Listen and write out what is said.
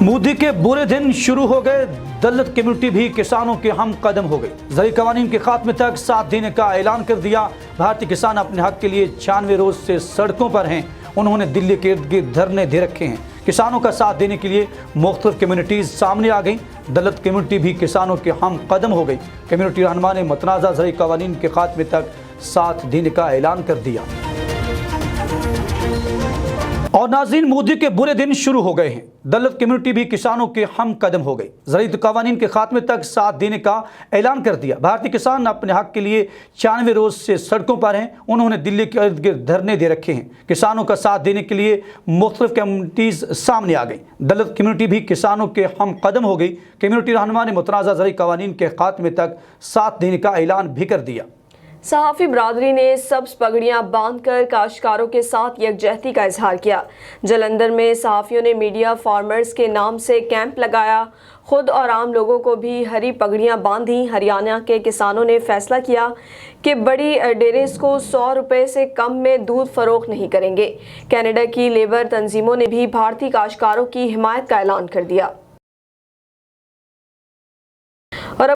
मोदी के बुरे दिन शुरू हो गए, दलित कम्युनिटी भी किसानों के हम कदम हो गई। ज़रई क़वानीन के खात्मे तक साथ देने का ऐलान कर दिया। भारतीय किसान अपने हक के लिए 96 रोज से सड़कों पर हैं। उन्होंने दिल्ली के इर्द गिर्द धरने दे रखे हैं। किसानों का साथ देने के लिए मुख्तलिफ कम्युनिटीज़ सामने आ गई। दलित कम्युनिटी भी किसानों के हम कदम हो गई। कम्युनिटी रहनुमा ने मतनाज़ा ज़रई क़वानीन के खात्मे तक साथ देने का ऐलान कर दिया। और नाज़रीन, मोदी के बुरे दिन शुरू हो गए हैं। दलित कम्युनिटी भी किसानों के हम कदम हो गई। ज़रई क़वानीन के खात्मे तक साथ देने का ऐलान कर दिया। भारतीय किसान अपने हक के लिए 96 रोज से सड़कों पर हैं। उन्होंने दिल्ली के इर्द गिर्द धरने दे रखे हैं। किसानों का साथ देने के लिए मुख्तलिफ कम्युनिटीज़ सामने आ गई। दलित कम्युनिटी भी किसानों के हम कदम हो गई। कम्युनिटी रहनुमा ने मुतनाज़ा ज़रई क़वानीन के खात्मे तक साथ देने का ऐलान भी कर दिया। सहाफ़ी बरादरी ने सब्ज़ पगड़ियाँ बांधकर काश्तकारों के साथ यकजहती का इजहार किया। जलंधर में सहाफ़ियों ने मीडिया फार्मर्स के नाम से कैंप लगाया। खुद और आम लोगों को भी हरी पगड़ियाँ बांधी। हरियाणा के किसानों ने फैसला किया कि बड़ी डेयरीज को 100 रुपये से कम में दूध फरोख्त नहीं करेंगे। कनाडा की लेबर तंजीमों ने भी भारतीय काश्तकारों की हिमायत का ऐलान कर दिया।